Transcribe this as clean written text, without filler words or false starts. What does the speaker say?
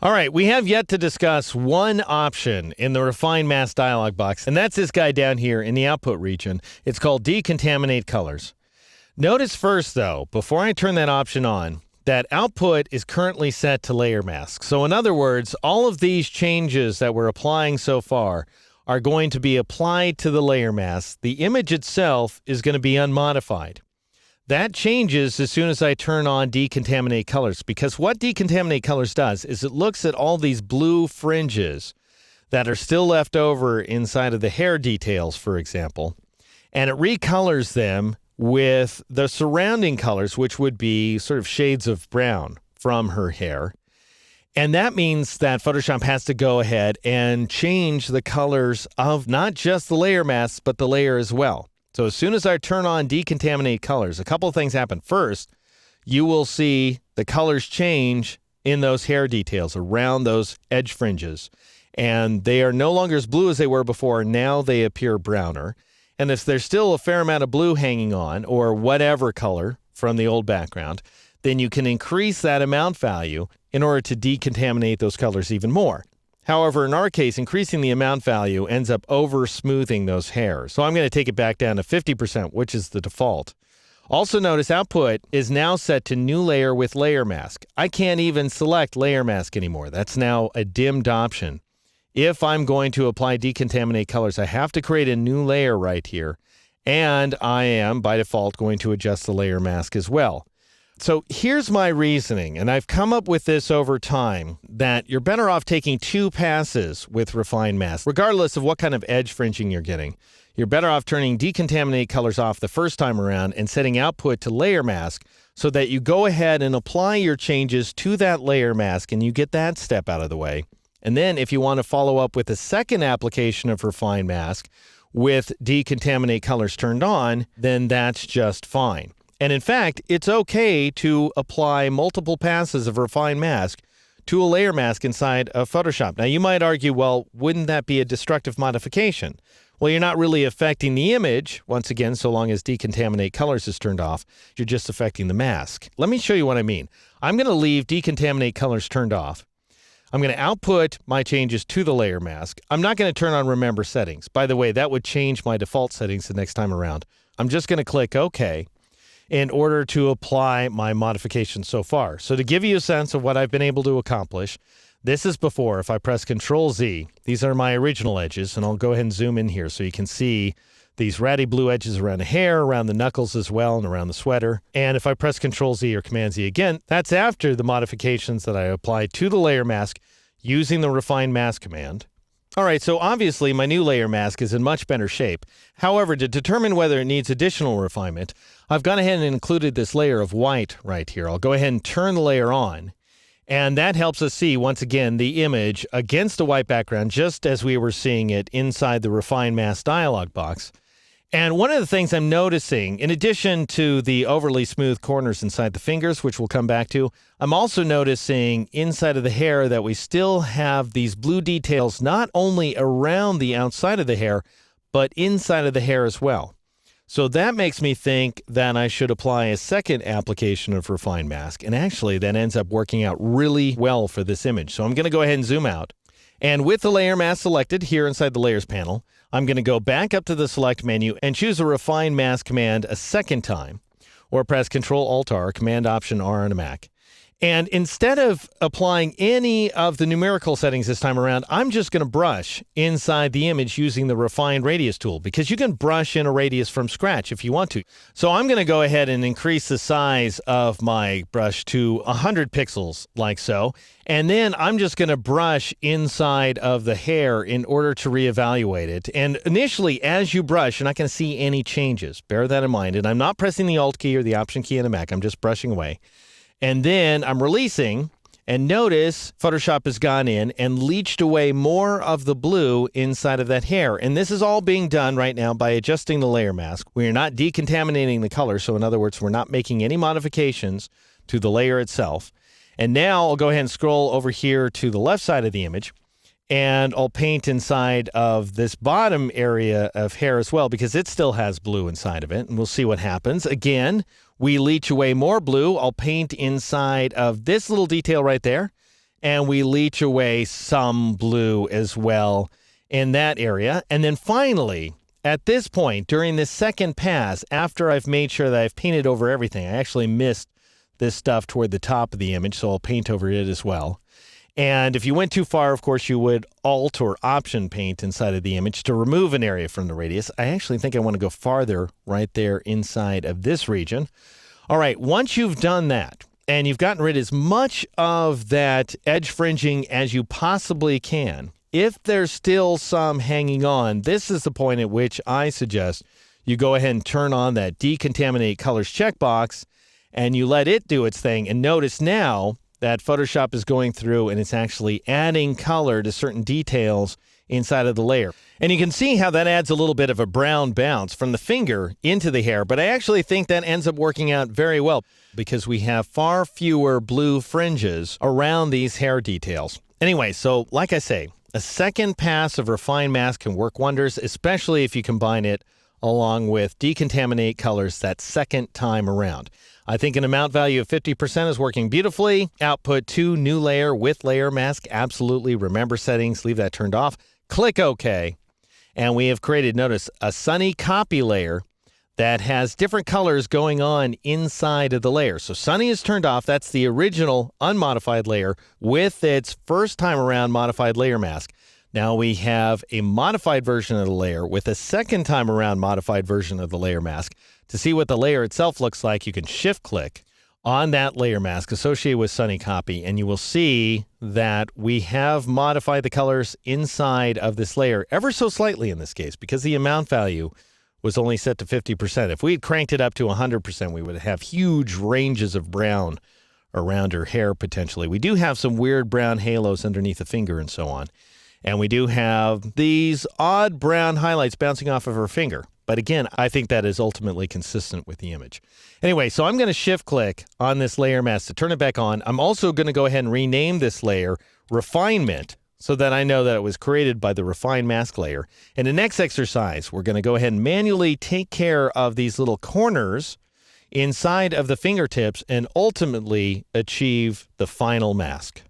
All right, we have yet to discuss one option in the Refine Mask dialog box, and that's this guy down here in the output region. It's called Decontaminate Colors. Notice first, though, before I turn that option on, that output is currently set to layer mask. So in other words, all of these changes that we're applying so far are going to be applied to the layer mask. The image itself is going to be unmodified. That changes as soon as I turn on Decontaminate Colors, because what Decontaminate Colors does is it looks at all these blue fringes that are still left over inside of the hair details, for example, and it recolors them with the surrounding colors, which would be sort of shades of brown from her hair. And that means that Photoshop has to go ahead and change the colors of not just the layer masks, but the layer as well. So as soon as I turn on Decontaminate Colors, a couple of things happen. First, you will see the colors change in those hair details around those edge fringes. And they are no longer as blue as they were before. Now they appear browner. And if there's still a fair amount of blue hanging on, or whatever color from the old background, then you can increase that amount value in order to decontaminate those colors even more. However, in our case, increasing the amount value ends up over-smoothing those hairs. So I'm going to take it back down to 50%, which is the default. Also notice output is now set to new layer with layer mask. I can't even select layer mask anymore. That's now a dimmed option. If I'm going to apply Decontaminate Colors, I have to create a new layer right here. And I am, by default, going to adjust the layer mask as well. So here's my reasoning, and I've come up with this over time, that you're better off taking 2 passes with Refine Mask, regardless of what kind of edge fringing you're getting. You're better off turning Decontaminate Colors off the first time around and setting output to layer mask so that you go ahead and apply your changes to that layer mask and you get that step out of the way. And then if you want to follow up with a second application of Refine Mask with Decontaminate Colors turned on, then that's just fine. And in fact, it's okay to apply multiple passes of Refine Mask to a layer mask inside of Photoshop. Now, you might argue, well, wouldn't that be a destructive modification? Well, you're not really affecting the image, once again, so long as Decontaminate Colors is turned off. You're just affecting the mask. Let me show you what I mean. I'm going to leave Decontaminate Colors turned off. I'm going to output my changes to the layer mask. I'm not going to turn on Remember Settings. By the way, that would change my default settings the next time around. I'm just going to click OK in order to apply my modifications so far. So to give you a sense of what I've been able to accomplish, this is before. If I press Control-Z, these are my original edges, and I'll go ahead and zoom in here so you can see these ratty blue edges around the hair, around the knuckles as well, and around the sweater. And if I press Control-Z or Command-Z again, that's after the modifications that I applied to the layer mask using the Refine Mask command. All right, so obviously my new layer mask is in much better shape. However, to determine whether it needs additional refinement, I've gone ahead and included this layer of white right here. I'll go ahead and turn the layer on, and that helps us see, once again, the image against a white background, just as we were seeing it inside the Refine Mask dialog box. And one of the things I'm noticing, in addition to the overly smooth corners inside the fingers, which we'll come back to, I'm also noticing inside of the hair that we still have these blue details not only around the outside of the hair, but inside of the hair as well. So that makes me think that I should apply a second application of Refine Mask, and actually that ends up working out really well for this image. So I'm going to go ahead and zoom out. And with the layer mask selected here inside the Layers panel, I'm going to go back up to the Select menu and choose a Refine Mask command a second time, or press Control-Alt-R, Command-Option-R on a Mac. And instead of applying any of the numerical settings this time around, I'm just going to brush inside the image using the Refine Radius tool, because you can brush in a radius from scratch if you want to. So I'm going to go ahead and increase the size of my brush to 100 pixels, like so. And then I'm just going to brush inside of the hair in order to reevaluate it. And initially, as you brush, you're not going to see any changes. Bear that in mind. And I'm not pressing the Alt key or the Option key on the Mac. I'm just brushing away. And then I'm releasing, and notice Photoshop has gone in and leached away more of the blue inside of that hair. And this is all being done right now by adjusting the layer mask. We are not decontaminating the color. So in other words, we're not making any modifications to the layer itself. And now I'll go ahead and scroll over here to the left side of the image, and I'll paint inside of this bottom area of hair as well, because it still has blue inside of it. And we'll see what happens. Again, we leach away more blue. I'll paint inside of this little detail right there. and we leach away some blue as well in that area. And then finally, at this point, during this second pass, after I've made sure that I've painted over everything, I actually missed this stuff toward the top of the image, so I'll paint over it as well. And if you went too far, of course, you would Alt or Option paint inside of the image to remove an area from the radius. I actually think I want to go farther right there inside of this region. All right, once you've done that, and you've gotten rid of as much of that edge fringing as you possibly can, if there's still some hanging on, this is the point at which I suggest you go ahead and turn on that Decontaminate Colors checkbox, and you let it do its thing. And notice now that Photoshop is going through and it's actually adding color to certain details inside of the layer. And you can see how that adds a little bit of a brown bounce from the finger into the hair, but I actually think that ends up working out very well because we have far fewer blue fringes around these hair details. Anyway, so like I say, a second pass of Refine Mask can work wonders, especially if you combine it along with Decontaminate Colors that second time around. I think an amount value of 50% is working beautifully. Output 2, new layer with layer mask. Absolutely. Remember settings, leave that turned off. Click OK. And we have created, notice, a Sunny Copy layer that has different colors going on inside of the layer. So Sunny is turned off. That's the original unmodified layer with its first time around modified layer mask. Now we have a modified version of the layer with a second time around modified version of the layer mask. To see what the layer itself looks like, you can shift-click on that layer mask associated with Sunny Copy, and you will see that we have modified the colors inside of this layer ever so slightly in this case because the amount value was only set to 50%. If we had cranked it up to 100%, we would have huge ranges of brown around her hair potentially. We do have some weird brown halos underneath the finger and so on. And we do have these odd brown highlights bouncing off of her finger. But again, I think that is ultimately consistent with the image. Anyway, so I'm going to shift-click on this layer mask to turn it back on. I'm also going to go ahead and rename this layer Refinement so that I know that it was created by the Refine Mask layer. In the next exercise, we're going to go ahead and manually take care of these little corners inside of the fingertips and ultimately achieve the final mask.